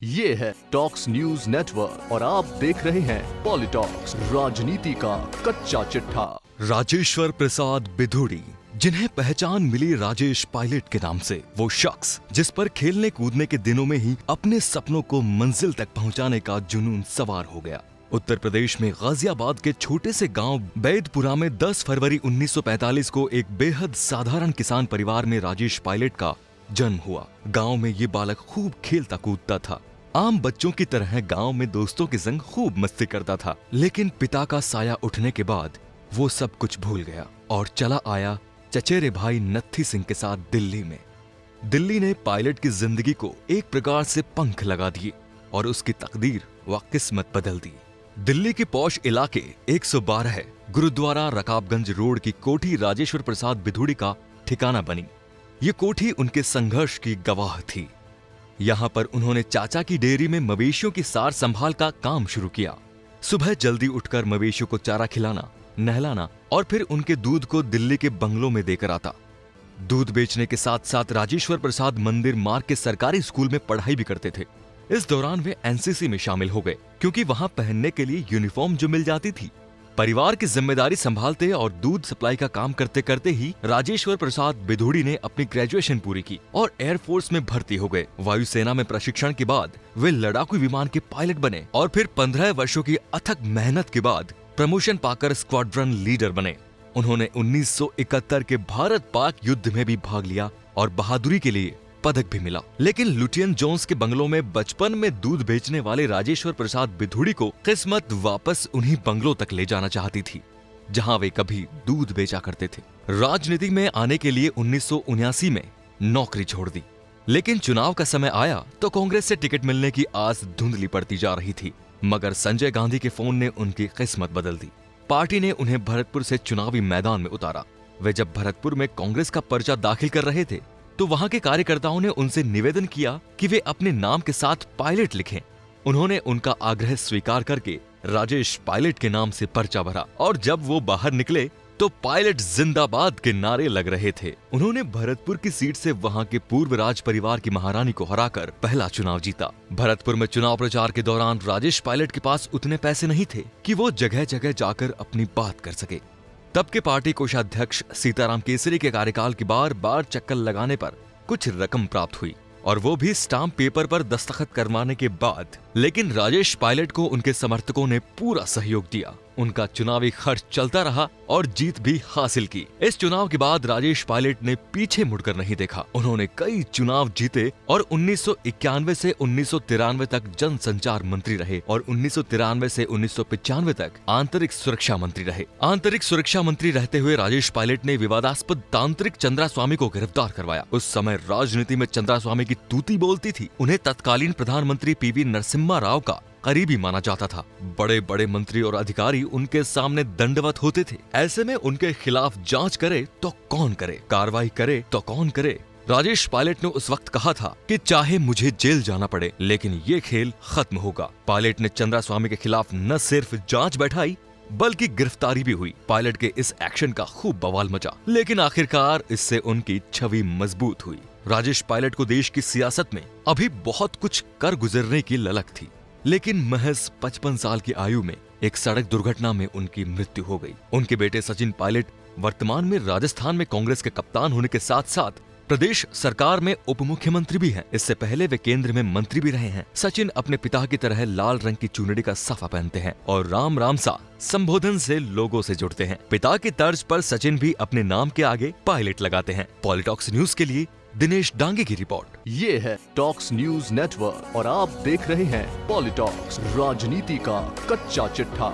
ये है talks news network और आप देख रहे हैं पॉलिटॉक्स, राजनीति का कच्चा चिट्ठा। राजेश्वर प्रसाद बिधूड़ी, जिन्हें पहचान मिली राजेश पायलट के नाम से, वो शख्स जिस पर खेलने कूदने के दिनों में ही अपने सपनों को मंजिल तक पहुंचाने का जुनून सवार हो गया। उत्तर प्रदेश में गाजियाबाद के छोटे से गांव बैदपुरा में 10 फरवरी 1945 को एक बेहद साधारण किसान परिवार में राजेश पायलट का जन्म हुआ। गांव में ये बालक खूब खेलता कूदता था। आम बच्चों की तरह गांव में दोस्तों के संग खूब मस्ती करता था, लेकिन पिता का साया उठने के बाद वो सब कुछ भूल गया और चला आया चचेरे भाई नत्थी सिंह के साथ दिल्ली में। दिल्ली ने पायलट की जिंदगी को एक प्रकार से पंख लगा दिए और उसकी तकदीर व किस्मत बदल दी। दिल्ली के पौश इलाके 112 गुरुद्वारा रकाबगंज रोड की कोठी राजेश्वर प्रसाद बिधूड़ी का ठिकाना बनी। ये कोठी उनके संघर्ष की गवाह थी। यहाँ पर उन्होंने चाचा की डेयरी में मवेशियों की सार संभाल का काम शुरू किया। सुबह जल्दी उठकर मवेशियों को चारा खिलाना, नहलाना और फिर उनके दूध को दिल्ली के बंगलों में देकर आता। दूध बेचने के साथ साथ राजेश्वर प्रसाद मंदिर मार्ग के सरकारी स्कूल में पढ़ाई भी करते थे। इस दौरान वे एनसीसी में शामिल हो गए, क्योंकि वहां पहनने के लिए यूनिफॉर्म जो मिल जाती थी। परिवार की जिम्मेदारी संभालते और दूध सप्लाई का काम करते करते ही राजेश्वर प्रसाद बिधूड़ी ने अपनी ग्रेजुएशन पूरी की और एयरफोर्स में भर्ती हो गए। वायुसेना में प्रशिक्षण के बाद वे लड़ाकू विमान के पायलट बने और फिर 15 वर्षों की अथक मेहनत के बाद प्रमोशन पाकर स्क्वाड्रन लीडर बने। उन्होंने 1971 के भारत पाक युद्ध में भी भाग लिया और बहादुरी के लिए पदक भी मिला। लेकिन लुटियन जोन्स के बंगलों में बचपन में दूध बेचने वाले राजेश्वर प्रसाद बिधूड़ी को किस्मत वापस उन्हीं बंगलों तक ले जाना चाहती थी, जहां वे कभी दूध बेचा करते थे। राजनीति में आने के लिए 1979 में नौकरी छोड़ दी, लेकिन चुनाव का समय आया तो कांग्रेस से टिकट मिलने की आस धुंधली पड़ती जा रही थी। मगर संजय गांधी के फोन ने उनकी किस्मत बदल दी। पार्टी ने उन्हें भरतपुर से चुनावी मैदान में उतारा। वे जब भरतपुर में कांग्रेस का पर्चा दाखिल कर रहे थे तो वहां के कार्यकर्ताओं ने उनसे निवेदन किया कि वे अपने नाम के साथ पायलट लिखें। उन्होंने उनका आग्रह स्वीकार करके राजेश पायलट के नाम से पर्चा भरा और जब वो बाहर निकले तो पायलट जिंदाबाद के नारे लग रहे थे। उन्होंने भरतपुर की सीट से वहां के पूर्व राज परिवार की महारानी को हराकर पहला चुनाव जीता। भरतपुर में चुनाव प्रचार के दौरान राजेश पायलट के पास उतने पैसे नहीं थे कि वो जगह जगह जाकर अपनी बात कर सके। तब के पार्टी कोषाध्यक्ष सीताराम केसरी के कार्यकाल की बार बार चक्कर लगाने पर कुछ रकम प्राप्त हुई और वो भी स्टाम्प पेपर पर दस्तखत करवाने के बाद। लेकिन राजेश पायलट को उनके समर्थकों ने पूरा सहयोग दिया। उनका चुनावी खर्च चलता रहा और जीत भी हासिल की। इस चुनाव के बाद राजेश पायलट ने पीछे मुड़कर नहीं देखा। उन्होंने कई चुनाव जीते और 1991 से 1993 तक जनसंचार मंत्री रहे और 1993 से 1995 तक आंतरिक सुरक्षा मंत्री रहे। आंतरिक सुरक्षा मंत्री रहते हुए राजेश पायलट ने विवादास्पद तांत्रिक चंद्रास्वामी को गिरफ्तार करवाया। उस समय राजनीति में चंद्रास्वामी की तूती बोलती थी। उन्हें तत्कालीन प्रधानमंत्री पीवी नरसिम्हा राव का करीबी माना जाता था। बड़े बड़े मंत्री और अधिकारी उनके सामने दंडवत होते थे। ऐसे में उनके खिलाफ जांच करे तो कौन करे, कार्रवाई करे तो कौन करे। राजेश पायलट ने उस वक्त कहा था कि चाहे मुझे जेल जाना पड़े, लेकिन ये खेल खत्म होगा। पायलट ने चंद्रास्वामी के खिलाफ न सिर्फ जांच बैठाई बल्कि गिरफ्तारी भी हुई। पायलट के इस एक्शन का खूब बवाल मचा, लेकिन आखिरकार इससे उनकी छवि मजबूत हुई। राजेश पायलट को देश की सियासत में अभी बहुत कुछ कर गुजरने की ललक थी, लेकिन महज 55 साल की आयु में एक सड़क दुर्घटना में उनकी मृत्यु हो गई। उनके बेटे सचिन पायलट वर्तमान में राजस्थान में कांग्रेस के कप्तान होने के साथ साथ प्रदेश सरकार में उप मुख्यमंत्री भी हैं। इससे पहले वे केंद्र में मंत्री भी रहे हैं। सचिन अपने पिता की तरह लाल रंग की चुनरी का साफा पहनते हैं और राम राम सा संबोधन से लोगों से जुड़ते हैं। पिता की तर्ज पर सचिन भी अपने नाम के आगे पायलट लगाते हैं। पॉलिटॉक्स न्यूज के लिए दिनेश डांगे की रिपोर्ट। ये है टॉक्स न्यूज नेटवर्क और आप देख रहे हैं पॉलिटॉक्स, राजनीति का कच्चा चिट्ठा।